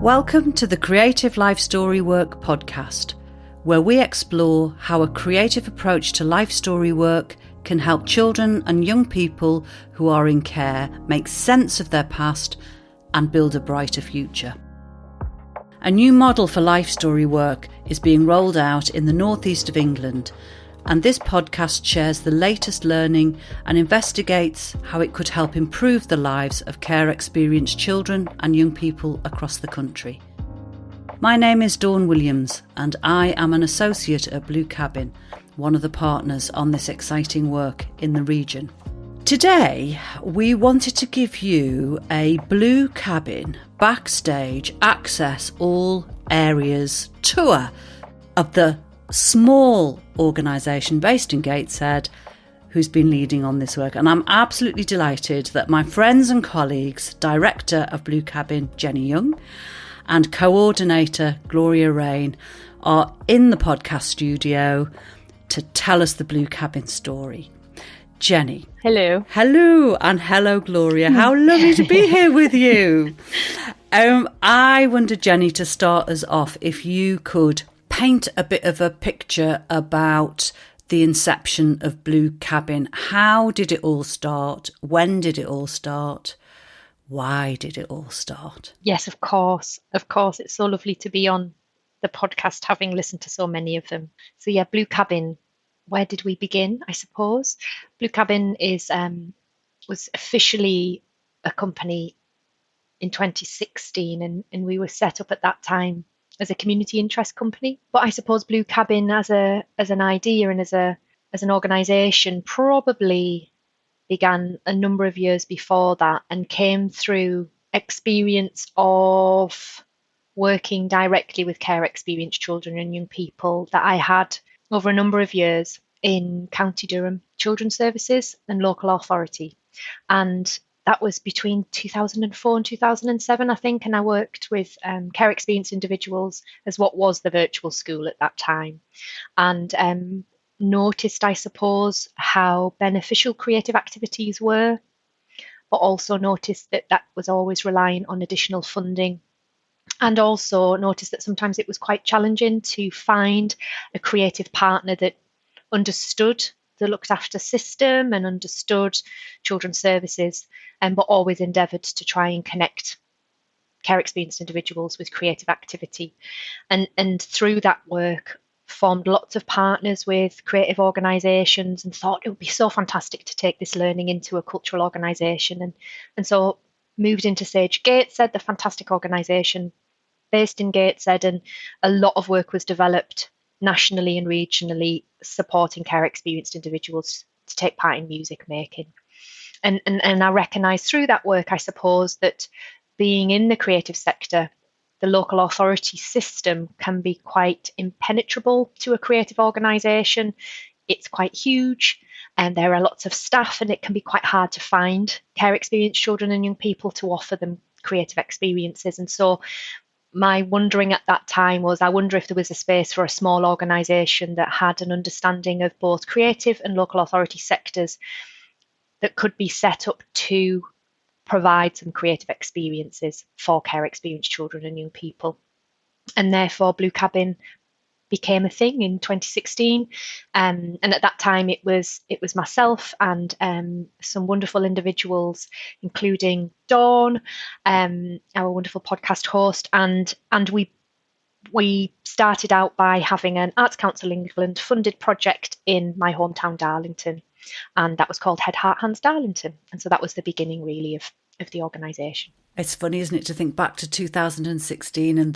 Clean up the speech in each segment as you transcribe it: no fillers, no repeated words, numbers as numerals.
Welcome to the Creative Life Story Work podcast, where we explore how a creative approach to life story work can help children and young people who are in care make sense of their past and build a brighter future. A new model for life story work is being rolled out in the northeast of England, and this podcast shares the latest learning and investigates how it could help improve the lives of care-experienced children and young people across the country. My name is Dawn Williams, and I am an associate at Blue Cabin, one of the partners on this exciting work in the region. Today, we wanted to give you a Blue Cabin backstage access all areas tour of the small organisation based in Gateshead who's been leading on this work. And I'm absolutely delighted that my friends and colleagues, Director of Blue Cabin, Jenny Young, and Coordinator, Gloria Raine, are in the podcast studio to tell us the Blue Cabin story. Jenny. Hello. Hello, and hello, Gloria. How lovely to be here with you. I wonder, Jenny, to start us off, if you could paint a bit of a picture about the inception of Blue Cabin. How did it all start? When did it all start? Why did it all start? Yes, of course. Of course. It's so lovely to be on the podcast, having listened to so many of them. So yeah, Blue Cabin. Where did we begin, I suppose? Blue Cabin was officially a company in 2016, and we were set up at that time as a community interest company. But I suppose Blue Cabin as an idea and as an organisation probably began a number of years before that and came through experience of working directly with care experienced children and young people that I had over a number of years in County Durham Children's Services and local authority. And that was between 2004 and 2007, I think, and I worked with care experienced individuals as what was the virtual school at that time, and noticed, I suppose, how beneficial creative activities were, but also noticed that that was always relying on additional funding, and also noticed that sometimes it was quite challenging to find a creative partner that understood the looked after system and understood children's services, but always endeavoured to try and connect care experienced individuals with creative activity. And through that work, formed lots of partners with creative organisations and thought it would be so fantastic to take this learning into a cultural organisation. And so moved into Sage Gateshead, the fantastic organisation based in Gateshead, and a lot of work was developed nationally and regionally supporting care experienced individuals to take part in music making. And I recognise through that work, I suppose, that being in the creative sector, the local authority system can be quite impenetrable to a creative organisation. It's quite huge and there are lots of staff, and it can be quite hard to find care experienced children and young people to offer them creative experiences. And so my wondering at that time was, I wonder if there was a space for a small organisation that had an understanding of both creative and local authority sectors that could be set up to provide some creative experiences for care experienced children and young people. And therefore Blue Cabin became a thing in 2016, and at that time it was myself and some wonderful individuals, including Dawn, our wonderful podcast host, and we started out by having an Arts Council England funded project in my hometown Darlington, and that was called Head Heart Hands Darlington, and so that was the beginning really of the organisation. It's funny, isn't it, to think back to 2016 and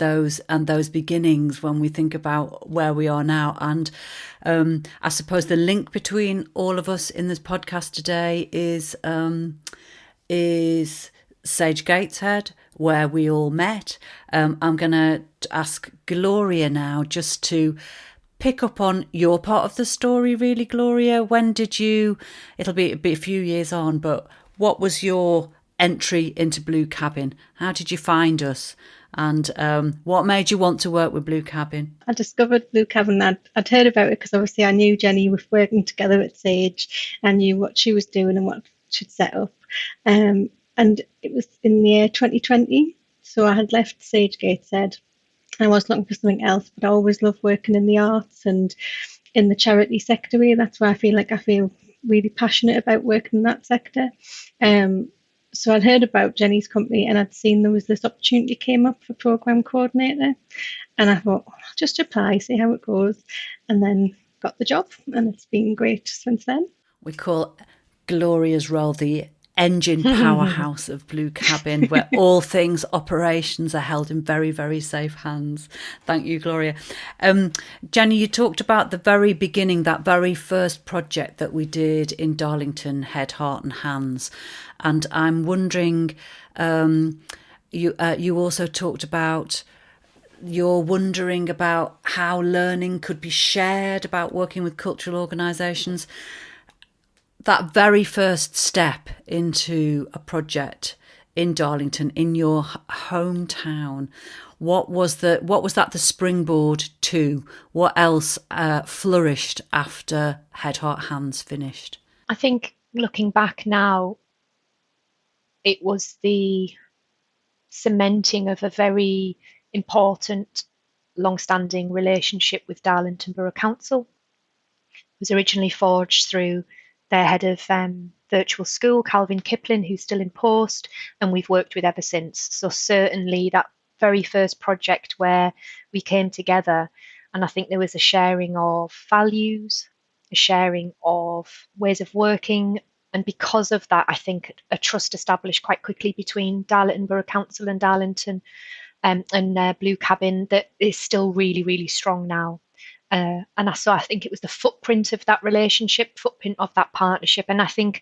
those beginnings when we think about where we are now. And I suppose the link between all of us in this podcast today is Sage Gateshead, where we all met. I'm going to ask Gloria now just to pick up on your part of the story, really, Gloria. When did you, it'll be a few years on, but what was your entry into Blue Cabin? How did you find us? And what made you want to work with Blue Cabin? I discovered Blue Cabin. I'd heard about it because obviously I knew Jenny was working together at Sage. I knew what she was doing and what she'd set up. And it was in the year 2020. So I had left Sage Gateshead. I was looking for something else, but I always loved working in the arts and in the charity sector. That's why I feel really passionate about working in that sector. So I'd heard about Jenny's company and I'd seen there was this opportunity came up for programme coordinator, and I thought, I'll just apply, see how it goes, and then got the job, and it's been great since then. We call Gloria's role the engine powerhouse of Blue Cabin, where all things operations are held in very, very safe hands. Thank you, Gloria. Jenny, you talked about the very beginning, that very first project that we did in Darlington, Head, Heart and Hands. And I'm wondering, you also talked about you're wondering about how learning could be shared, about working with cultural organisations. That very first step into a project in Darlington, in your hometown, what was that the springboard to? What else flourished after Head, Heart, Hands finished? I think looking back now, it was the cementing of a very important, long-standing relationship with Darlington Borough Council. It was originally forged through their head of virtual school, Calvin Kipling, who's still in post, and we've worked with ever since. So certainly that very first project where we came together, and I think there was a sharing of values, a sharing of ways of working, and because of that, I think a trust established quite quickly between Darlington Borough Council and Darlington and Blue Cabin that is still really, really strong now. So I think it was the footprint of that relationship, footprint of that partnership. And I think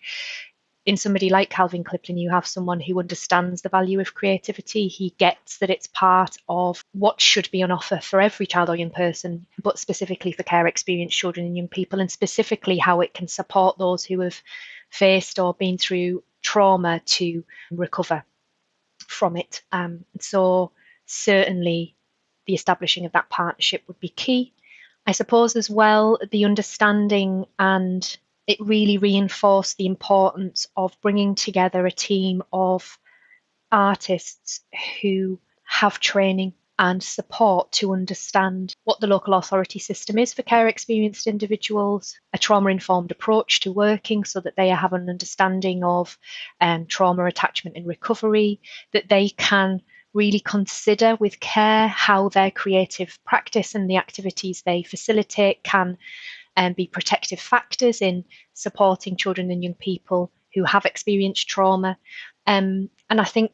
in somebody like Calvin Kipling, you have someone who understands the value of creativity. He gets that it's part of what should be on offer for every child or young person, but specifically for care experienced children and young people, and specifically how it can support those who have faced or been through trauma to recover from it. So certainly the establishing of that partnership would be key. I suppose as well, the understanding, and it really reinforced the importance of bringing together a team of artists who have training and support to understand what the local authority system is for care experienced individuals, a trauma-informed approach to working so that they have an understanding of trauma attachment and recovery, that they can really consider with care how their creative practice and the activities they facilitate can be protective factors in supporting children and young people who have experienced trauma. And I think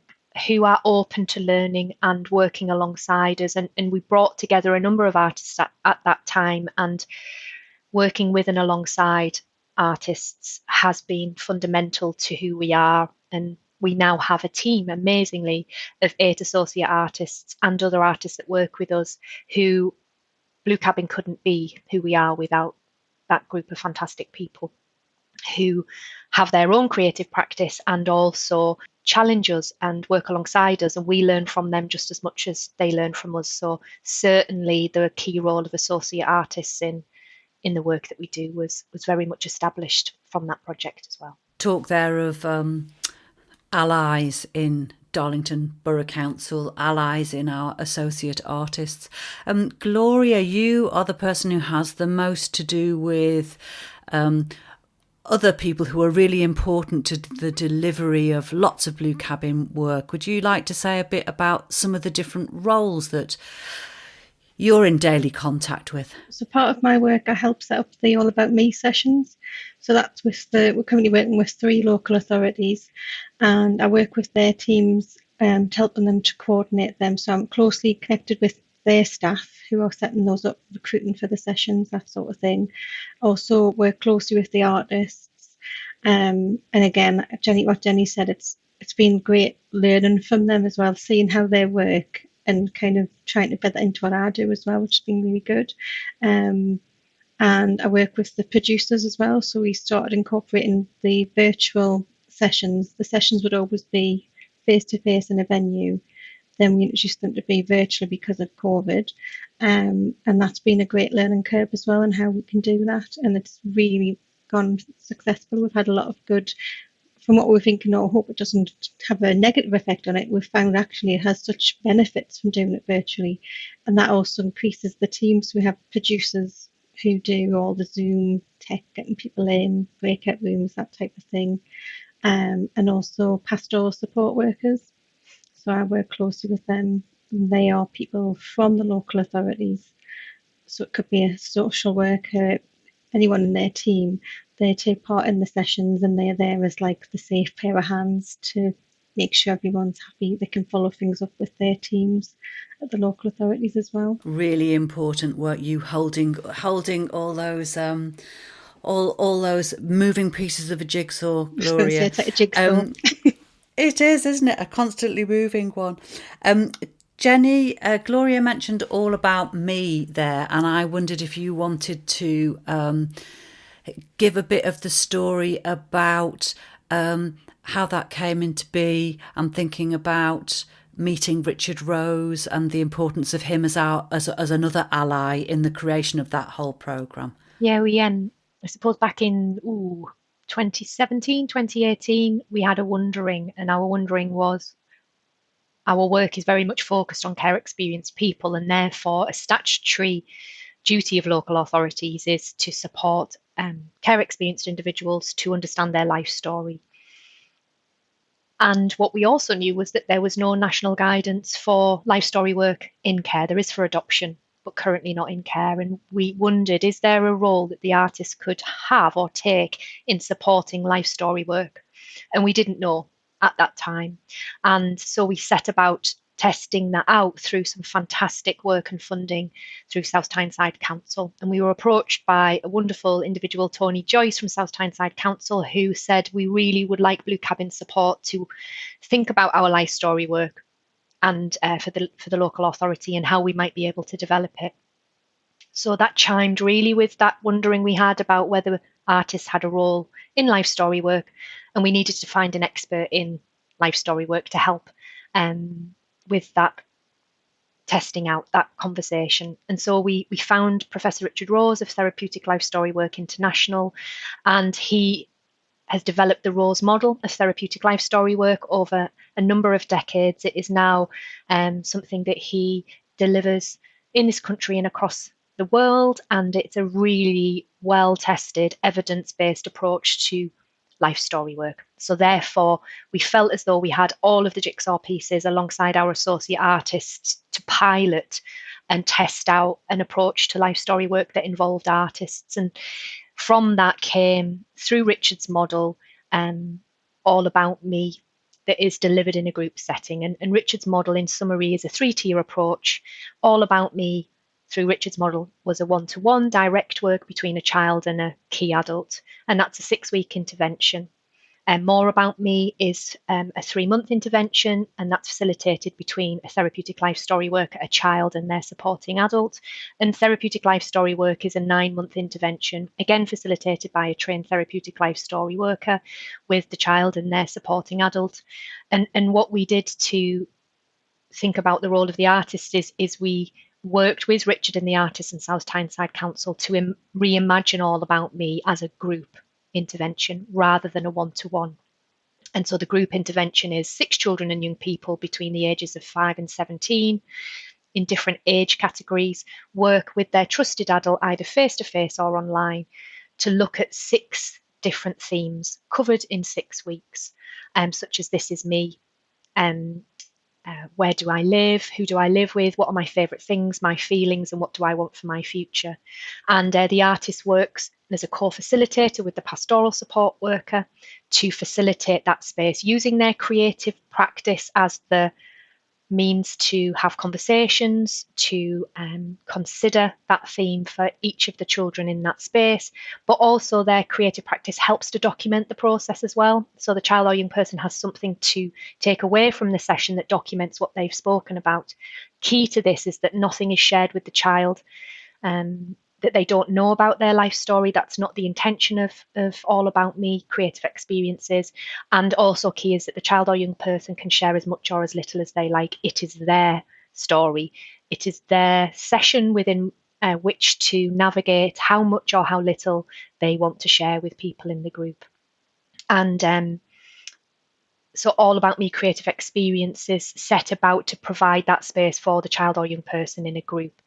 who are open to learning and working alongside us. And we brought together a number of artists at that time, and working with and alongside artists has been fundamental to who we are. And we now have a team, amazingly, of 8 associate artists and other artists that work with us who Blue Cabin couldn't be who we are without that group of fantastic people who have their own creative practice and also challenge us and work alongside us, and we learn from them just as much as they learn from us. So certainly the key role of associate artists in the work that we do was very much established from that project as well. Talk there of allies in Darlington Borough Council, allies in our associate artists. Gloria, you are the person who has the most to do with other people who are really important to the delivery of lots of Blue Cabin work. Would you like to say a bit about some of the different roles that you're in daily contact with? So part of my work, I help set up the All About Me sessions. So that's we're currently working with 3 local authorities, and I work with their teams to helping them to coordinate them. So I'm closely connected with their staff who are setting those up, recruiting for the sessions, that sort of thing. Also work closely with the artists. And again, what Jenny said, it's been great learning from them as well, seeing how they work and kind of trying to put that into what I do as well, which has been really good. And I work with the producers as well. So we started incorporating the virtual sessions. The sessions would always be face-to-face in a venue. Then we introduced them to be virtual because of COVID. And that's been a great learning curve as well, and how we can do that. And it's really gone successful. We've had a lot of good from what we're thinking, I hope it doesn't have a negative effect on it. We've found actually it has such benefits from doing it virtually, and that also increases the teams. We have producers who do all the Zoom tech, getting people in, breakout rooms, that type of thing, and also pastoral support workers. So I work closely with them. They are people from the local authorities. So it could be a social worker, anyone in their team. They take part in the sessions and they're there as like the safe pair of hands to make sure everyone's happy. They can follow things up with their teams at the local authorities as well. Really important work, you holding all those all those moving pieces of a jigsaw, Gloria. It's like a jigsaw. It is, isn't it? A constantly moving one. Jenny, Gloria mentioned all about me there, and I wondered if you wanted to give a bit of the story about how that came into be. I'm thinking about meeting Richard Rose and the importance of him as another ally in the creation of that whole programme. Yeah, I suppose back in 2017, 2018, we had a wondering, and our wondering was our work is very much focused on care experienced people, and therefore a statutory duty of local authorities is to support care experienced individuals to understand their life story. And what we also knew was that there was no national guidance for life story work in care. There is for adoption, but currently not in care. And we wondered, is there a role that the artist could have or take in supporting life story work? And we didn't know at that time. And so we set about testing that out through some fantastic work and funding through South Tyneside Council. And we were approached by a wonderful individual, Tony Joyce from South Tyneside Council, who said we really would like Blue Cabin support to think about our life story work and for the local authority and how we might be able to develop it. So that chimed really with that wondering we had about whether artists had a role in life story work, and we needed to find an expert in life story work to help with that, testing out that conversation. And so we found Professor Richard Rose of Therapeutic Life Story Work International, and he has developed the Rose model of therapeutic life story work over a number of decades. It is now something that he delivers in this country and across the world, and it's a really well-tested, evidence-based approach to life story work. So therefore, we felt as though we had all of the jigsaw pieces alongside our associate artists to pilot and test out an approach to life story work that involved artists. And from that came, through Richard's model, All About Me, that is delivered in a group setting. And Richard's model, in summary, is a 3-tier approach. All About Me, through Richard's model, was a one-to-one direct work between a child and a key adult, and that's a 6-week intervention. And More About Me is a 3-month intervention, and that's facilitated between a therapeutic life story worker, a child, and their supporting adult. And therapeutic life story work is a 9-month intervention, again facilitated by a trained therapeutic life story worker with the child and their supporting adult. And what we did to think about the role of the artist is we worked with Richard and the artists and South Tyneside Council to reimagine All About Me as a group intervention rather than a one-to-one. And so the group intervention is 6 children and young people between the ages of 5 and 17 in different age categories, work with their trusted adult either face-to-face or online to look at 6 different themes covered in 6 weeks, such as This Is Me, where do I live? Who do I live with? What are my favourite things, my feelings, and what do I want for my future? And the artist works as a co-facilitator with the pastoral support worker to facilitate that space, using their creative practice as the means to have conversations, to consider that theme for each of the children in that space, but also their creative practice helps to document the process as well. So the child or young person has something to take away from the session that documents what they've spoken about. Key to this is that nothing is shared with the child that they don't know about their life story. That's not the intention of All About Me creative experiences. And also key is that the child or young person can share as much or as little as they like. It is their story. It is their session within which to navigate how much or how little they want to share with people in the group. And So All About Me creative experiences set about to provide that space for the child or young person in a group,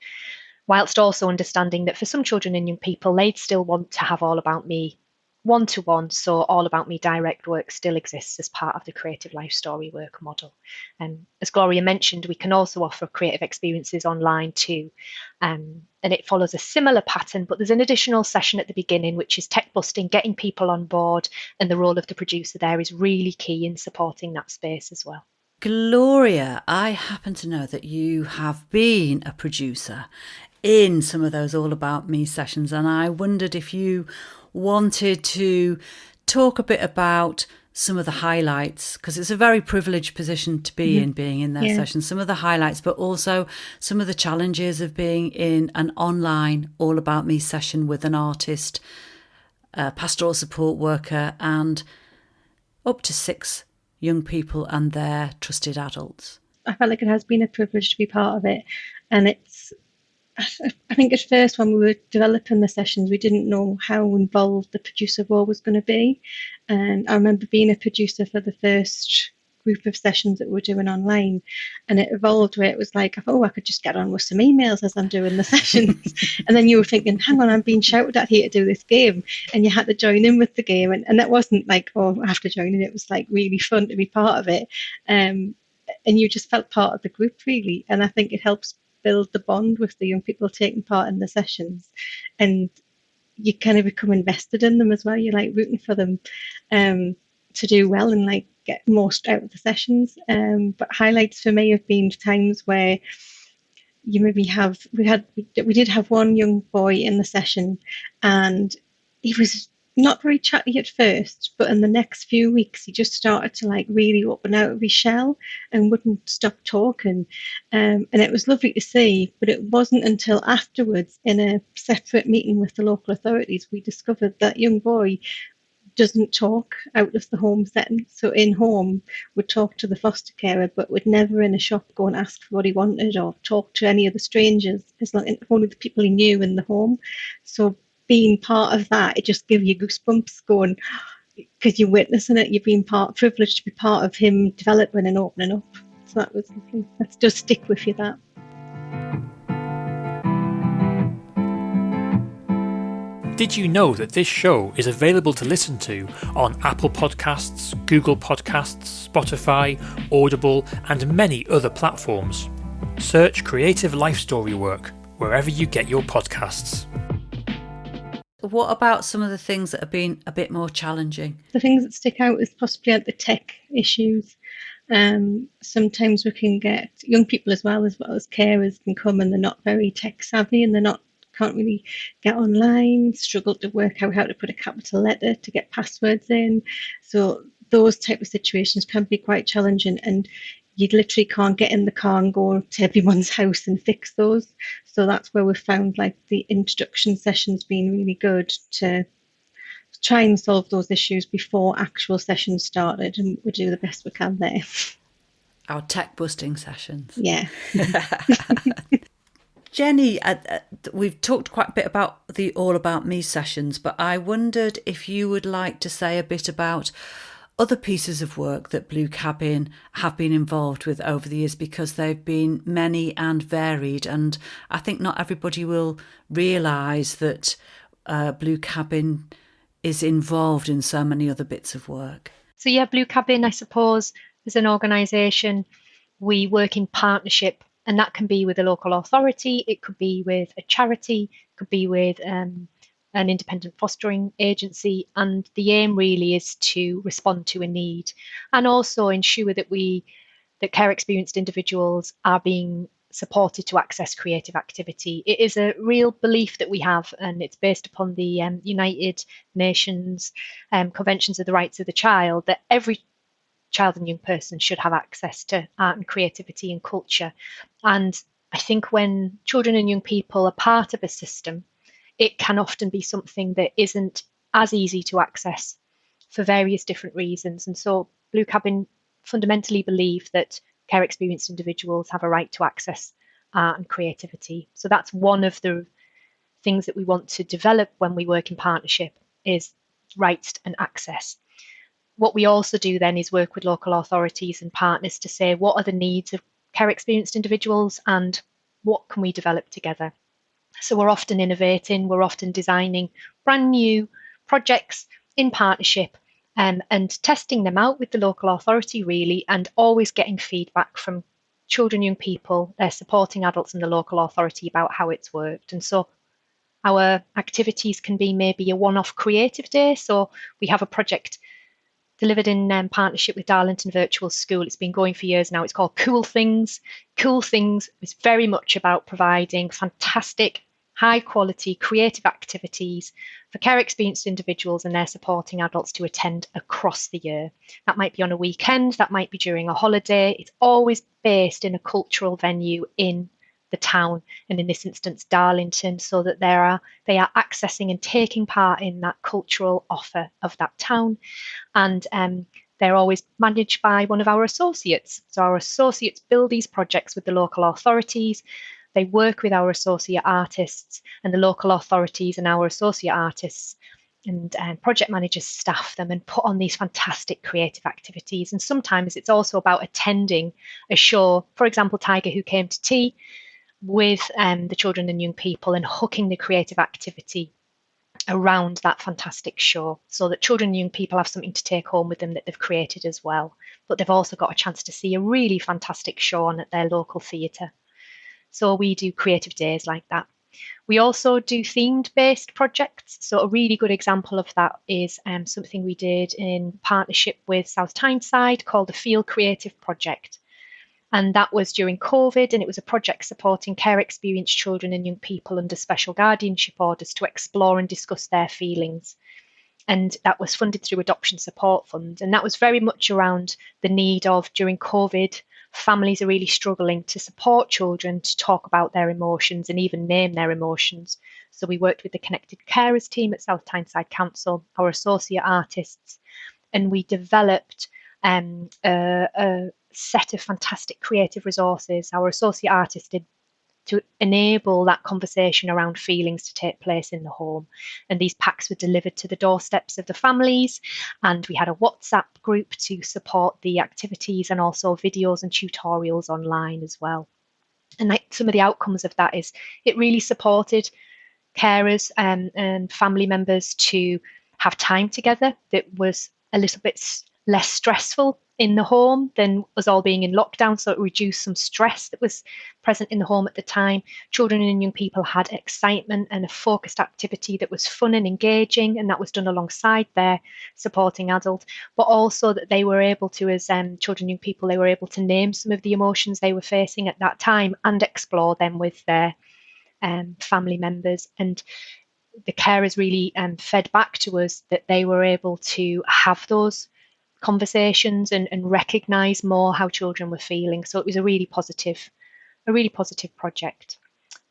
whilst also understanding that for some children and young people, they'd still want to have All About Me one-to-one, so All About Me direct work still exists as part of the creative life story work model. As Gloria mentioned, we can also offer creative experiences online too, and it follows a similar pattern, but there's an additional session at the beginning, which is tech busting, getting people on board, and the role of the producer there is really key in supporting that space as well. Gloria, I happen to know that you have been a producer in some of those All About Me sessions, and I wondered if you wanted to talk a bit about some of the highlights, because it's a very privileged position to be in, being in their sessions, some of the highlights, but also some of the challenges of being in an online All About Me session with an artist, a pastoral support worker, and up to 6 young people and their trusted adults. I felt like it has been a privilege to be part of it, and I think at first when we were developing the sessions, we didn't know how involved the producer role was going to be. And I remember being a producer for the first group of sessions that we're doing online, and it evolved where it was like, oh, I could just get on with some emails as I'm doing the sessions. And then you were thinking, hang on, I'm being shouted at here to do this game, and you had to join in with the game. And that wasn't like, oh, I have to join in. It was like really fun to be part of it. And you just felt part of the group, really. And I think it helps build the bond with the young people taking part in the sessions, and you kind of become invested in them as well. You're like rooting for them to do well and like get most out of the sessions. But highlights for me have been times where you maybe we did have one young boy in the session, and he was not very chatty at first, but in the next few weeks he just started to like really open out of his shell and wouldn't stop talking, and it was lovely to see. But it wasn't until afterwards, in a separate meeting with the local authorities, we discovered that young boy doesn't talk out of the home setting. So in home would talk to the foster carer, but would never in a shop go and ask for what he wanted or talk to any of the strangers, as long only the people he knew in the home. So being part of that, it just gives you goosebumps going, because you're witnessing it, you've been privileged to be part of him developing and opening up. So that was lovely. Let's just stick with you, that. Did you know that this show is available to listen to on Apple Podcasts, Google Podcasts, Spotify, Audible, and many other platforms? Search Creative Life Story Work wherever you get your podcasts. What about some of the things that have been a bit more challenging? The things that stick out is possibly the tech issues. Sometimes we can get young people as well as carers can come, and they're not very tech savvy, and can't really get online, struggle to work out how to put a capital letter to get passwords in. So those type of situations can be quite challenging, and you literally can't get in the car and go to everyone's house and fix those. So that's where we've found like the introduction sessions being really good to try and solve those issues before actual sessions started, and we do the best we can there. Our tech busting sessions. Yeah. Jenny, we've talked quite a bit about the All About Me sessions, but I wondered if you would like to say a bit about other pieces of work that Blue Cabin have been involved with over the years, because they've been many and varied, and I think not everybody will realise that Blue Cabin is involved in so many other bits of work. So yeah, Blue Cabin, I suppose, as an organisation, we work in partnership, and that can be with a local authority, it could be with a charity, it could be with an independent fostering agency, and the aim really is to respond to a need and also ensure that care experienced individuals are being supported to access creative activity. It is a real belief that we have, and it's based upon the United Nations Conventions of the Rights of the Child, that every child and young person should have access to art and creativity and culture. And I think when children and young people are part of a system, it can often be something that isn't as easy to access for various different reasons. And so Blue Cabin fundamentally believe that care experienced individuals have a right to access art and creativity. So that's one of the things that we want to develop when we work in partnership, is rights and access. what we also do then is work with local authorities and partners to say what are the needs of care experienced individuals and what can we develop together. So we're often innovating, we're often designing brand new projects in partnership, and testing them out with the local authority really, and always getting feedback from children, young people, their supporting adults and the local authority about how it's worked. And so our activities can be maybe a one-off creative day. So we have a project delivered in partnership with Darlington Virtual School. It's been going for years now. It's called Cool Things. Cool Things is very much about providing fantastic, high quality, creative activities for care experienced individuals and their supporting adults to attend across the year. That might be on a weekend, that might be during a holiday. It's always based in a cultural venue in the town, and in this instance Darlington, so that they are accessing and taking part in that cultural offer of that town. And they're always managed by one of our associates. So our associates build these projects with the local authorities. They work with our associate artists, and the local authorities and our associate artists and project managers staff them and put on these fantastic creative activities. And sometimes it's also about attending a show, for example, Tiger Who Came to Tea, with the children and young people, and hooking the creative activity around that fantastic show so that children and young people have something to take home with them that they've created as well. But they've also got a chance to see a really fantastic show on at their local theatre. So we do creative days like that. We also do themed based projects. So a really good example of that is something we did in partnership with South Tyneside called the Feel Creative Project. And that was during COVID, and it was a project supporting care experienced children and young people under special guardianship orders to explore and discuss their feelings. And that was funded through Adoption Support Fund. And that was very much around the need of, during COVID, families are really struggling to support children to talk about their emotions and even name their emotions. So we worked with the Connected Carers team at South Tyneside Council, our associate artists, and we developed a set of fantastic creative resources our associate artists did to enable that conversation around feelings to take place in the home. And these packs were delivered to the doorsteps of the families, and we had a WhatsApp group to support the activities, and also videos and tutorials online as well. And some of the outcomes of that is it really supported carers and family members to have time together that was a little bit less stressful in the home than us all being in lockdown. So it reduced some stress that was present in the home at the time. Children and young people had excitement and a focused activity that was fun and engaging, and that was done alongside their supporting adult. But also that they were able to, as children and young people, they were able to name some of the emotions they were facing at that time and explore them with their family members. And the carers really fed back to us that they were able to have those conversations and recognise more how children were feeling. So it was a really positive project.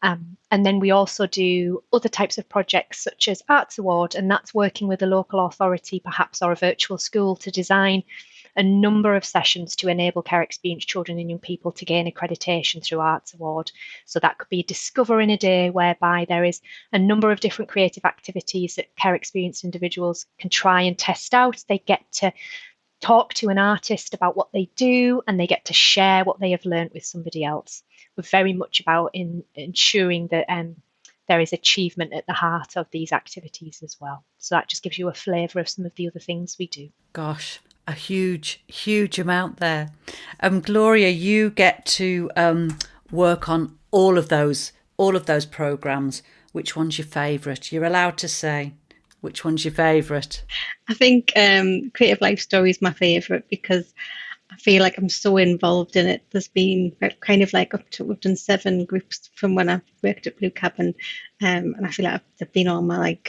And then we also do other types of projects such as Arts Award, and that's working with a local authority perhaps or a virtual school to design a number of sessions to enable care experienced children and young people to gain accreditation through Arts Award. So that could be a Discover in a Day, whereby there is a number of different creative activities that care experienced individuals can try and test out. They get to talk to an artist about what they do, and they get to share what they have learned with somebody else. We're very much about ensuring that there is achievement at the heart of these activities as well. So that just gives you a flavour of some of the other things we do. Gosh, a huge amount there. Gloria, you get to work on all of those programmes. Which one's your favourite? You're allowed to say. Which one's your favourite? I think Creative Life Story is my favourite because I feel like I'm so involved in it. There's been kind of like we've done 7 groups from when I've worked at Blue Cabin, and I feel like they've been on my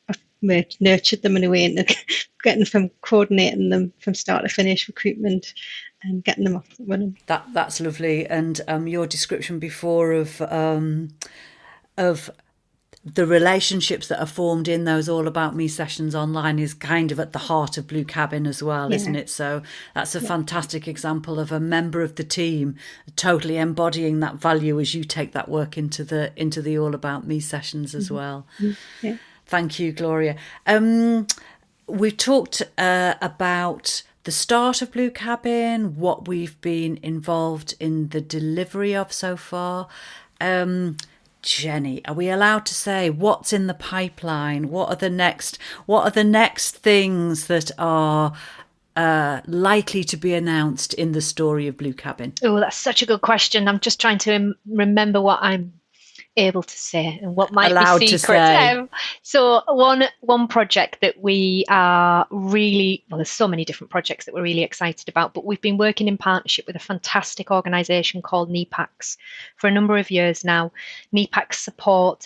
I've nurtured them in a way, and getting from coordinating them from start to finish, recruitment, and getting them off running. That's lovely. And your description before of the relationships that are formed in those All About Me sessions online is kind of at the heart of Blue Cabin as well, isn't it? So that's a fantastic example of a member of the team totally embodying that value as you take that work into the All About Me sessions as well. Yeah. Thank you, Gloria. we've talked about the start of Blue Cabin, what we've been involved in the delivery of so far. Jenny, are we allowed to say what's in the pipeline? What are the next things that are likely to be announced in the story of Blue Cabin? Oh, that's such a good question. I'm just trying to remember what I'm able to say and what might allowed be to secret. say. So one project that we are really, well, there's so many different projects that we're really excited about, but we've been working in partnership with a fantastic organisation called NEPACS for a number of years now. NEPACS support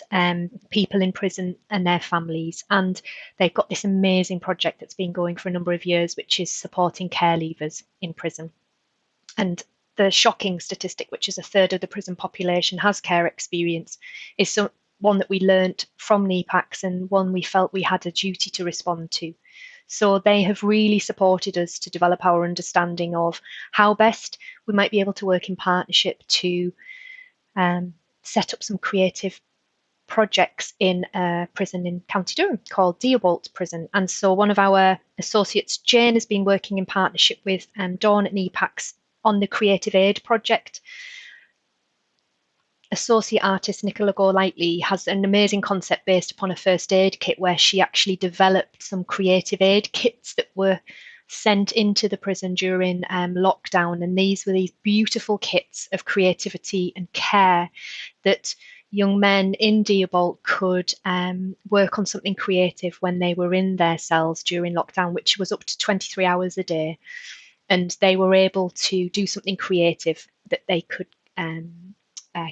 people in prison and their families, and they've got this amazing project that's been going for a number of years, which is supporting care leavers in prison. And the shocking statistic, which is a third of the prison population has care experience, is one that we learnt from NEPACS and one we felt we had a duty to respond to. So they have really supported us to develop our understanding of how best we might be able to work in partnership to set up some creative projects in a prison in County Durham called Dearbolt Prison. And so one of our associates, Jane, has been working in partnership with Dawn at NEPACS on the Creative Aid project. Associate artist Nicola Golightly has an amazing concept based upon a first aid kit where she actually developed some creative aid kits that were sent into the prison during lockdown. And these were these beautiful kits of creativity and care that young men in Dearbolt could work on something creative when they were in their cells during lockdown, which was up to 23 hours a day. And they were able to do something creative that they could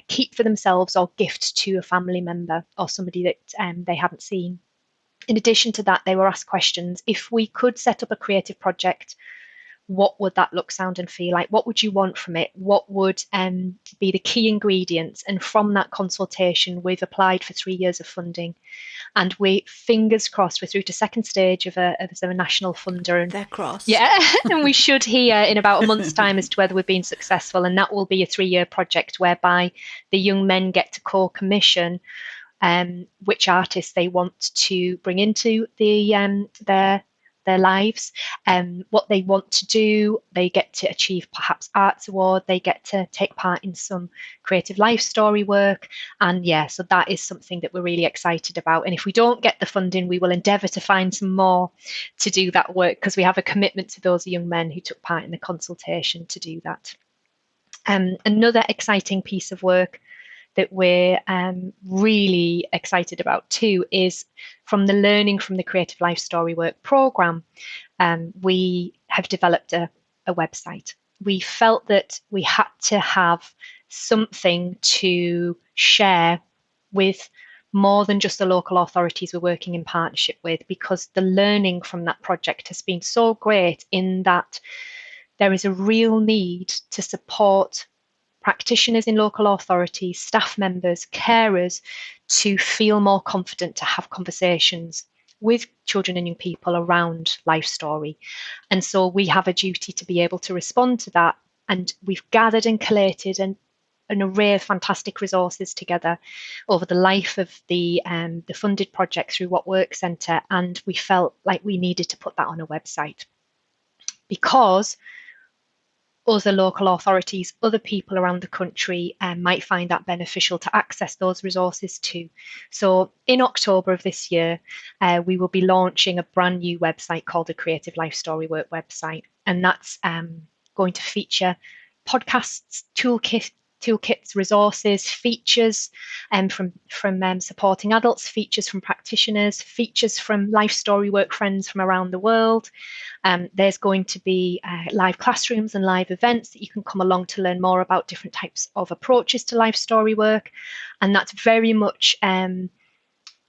keep for themselves or gift to a family member or somebody that they hadn't seen. In addition to that, they were asked questions. If we could set up a creative project, what would that look, sound and feel like? What would you want from it? What would be the key ingredients? And from that consultation, we've applied for 3 years of funding. And we, fingers crossed, we're through to second stage of a national funder. And they're crossed. Yeah, and we should hear in about a month's time as to whether we've been successful. And that will be a 3-year project whereby the young men get to co-commission which artists they want to bring into their lives, what they want to do. They get to achieve perhaps arts award, they get to take part in some creative life story work, and so that is something that we're really excited about. And if we don't get the funding, we will endeavour to find some more to do that work, because we have a commitment to those young men who took part in the consultation to do that. Another exciting piece of work that we're really excited about too is from the learning from the Creative Life Story Work programme. We have developed a website. We felt that we had to have something to share with more than just the local authorities we're working in partnership with, because the learning from that project has been so great in that there is a real need to support practitioners in local authorities, staff members, carers to feel more confident to have conversations with children and young people around life story. And so we have a duty to be able to respond to that. And we've gathered and collated an array of fantastic resources together over the life of the funded project through What Work Centre. And we felt like we needed to put that on a website, because other local authorities, other people around the country might find that beneficial to access those resources too. So in October of this year, we will be launching a brand new website called the Creative Life Story Work website. And that's going to feature podcasts, toolkits, resources, features from supporting adults, features from practitioners, features from life story work friends from around the world. There's going to be live classrooms and live events that you can come along to learn more about different types of approaches to life story work. And that's very much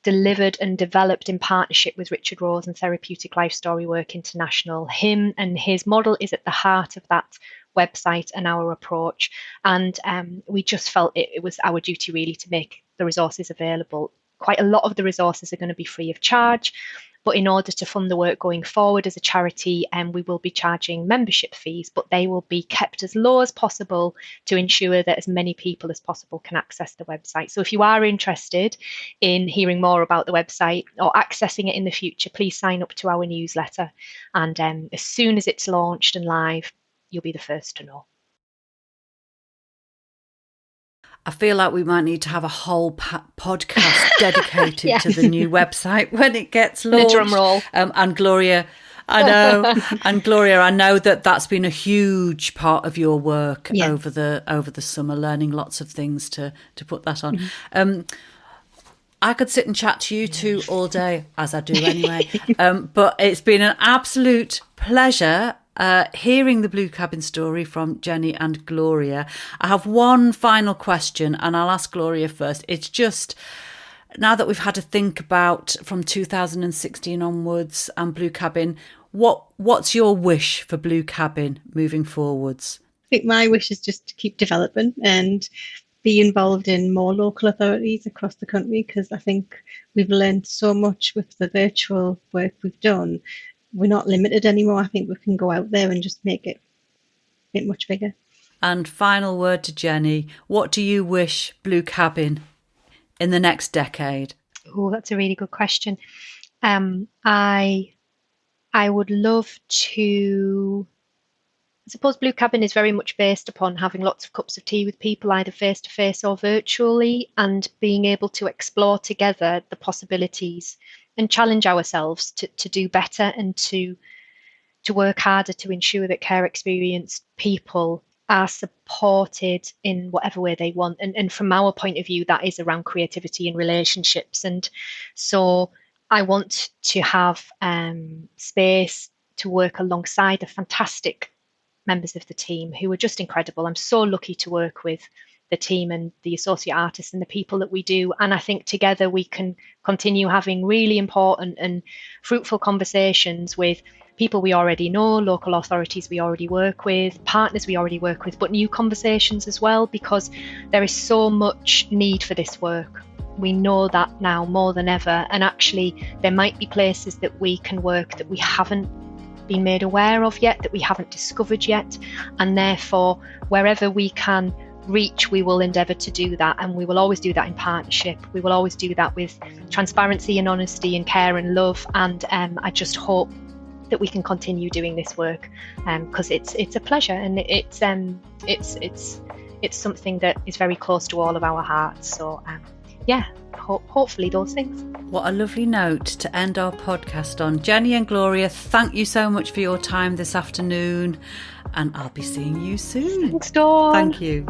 delivered and developed in partnership with Richard Rose and Therapeutic Life Story Work International. Him and his model is at the heart of that website and our approach. And we just felt it was our duty really to make the resources available quite a lot of the resources are going to be free of charge. But in order to fund the work going forward as a charity, we will be charging membership fees, but they will be kept as low as possible to ensure that as many people as possible can access the website. So if you are interested in hearing more about the website or accessing it in the future, please sign up to our newsletter. And as soon as it's launched and live, you'll be the first to know. I feel like we might need to have a whole podcast dedicated to the new website when it gets launched. Drum roll. And Gloria, I know, and Gloria, I know that that's been a huge part of your work over the summer, learning lots of things to put that on. Mm-hmm. I could sit and chat to you two all day, as I do anyway. But it's been an absolute pleasure hearing the Blue Cabin story from Jenny and Gloria. I have one final question, and I'll ask Gloria first. It's just, now that we've had to think about from 2016 onwards and Blue Cabin, what's your wish for Blue Cabin moving forwards? I think my wish is just to keep developing and be involved in more local authorities across the country, because I think we've learned so much with the virtual work we've done. We're not limited anymore. I think we can go out there and just make it a bit much bigger. And final word to Jenny, what do you wish Blue Cabin in the next decade? Oh, that's a really good question. I would love to, I suppose Blue Cabin is very much based upon having lots of cups of tea with people, either face to face or virtually, and being able to explore together the possibilities and challenge ourselves to do better and to work harder to ensure that care experienced people are supported in whatever way they want. And from our point of view, that is around creativity and relationships. And so I want to have space to work alongside the fantastic members of the team who are just incredible. I'm so lucky to work with the team and the associate artists and the people that we do. And I think together we can continue having really important and fruitful conversations with people we already know, local authorities we already work with, partners we already work with, but new conversations as well, because there is so much need for this work. We know that now more than ever. And actually there might be places that we can work that we haven't been made aware of yet, that we haven't discovered yet. And therefore, wherever we can reach, we will endeavour to do that, and we will always do that in partnership. We will always do that with transparency and honesty and care and love. And I just hope that we can continue doing this work, because it's a pleasure, and it's something that is very close to all of our hearts. So hopefully those things. What a lovely note to end our podcast on. Jenny and Gloria, thank you so much for your time this afternoon, and I'll be seeing you soon. Thanks, Dawn. Thank you.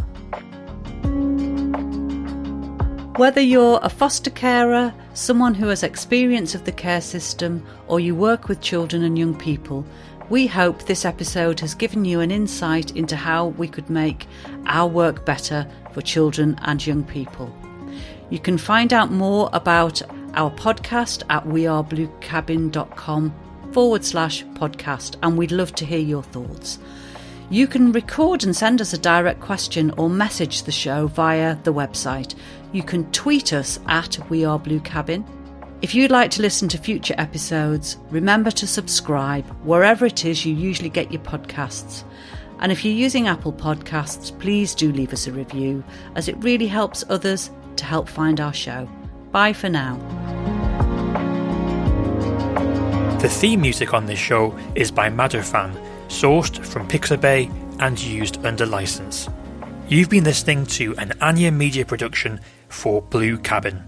Whether you're a foster carer, someone who has experience of the care system, or you work with children and young people, we hope this episode has given you an insight into how we could make our work better for children and young people. You can find out more about our podcast at wearebluecabin.com/podcast, and we'd love to hear your thoughts. You can record and send us a direct question or message the show via the website. You can tweet us at wearebluecabin. If you'd like to listen to future episodes, remember to subscribe wherever it is you usually get your podcasts. And if you're using Apple Podcasts, please do leave us a review, as it really helps others to help find our show. Bye for now. The theme music on this show is by Madofan, sourced from Pixabay and used under license. You've been listening to an Anya Media production for Blue Cabin.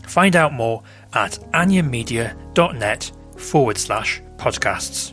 Find out more at anyamedia.net/podcasts.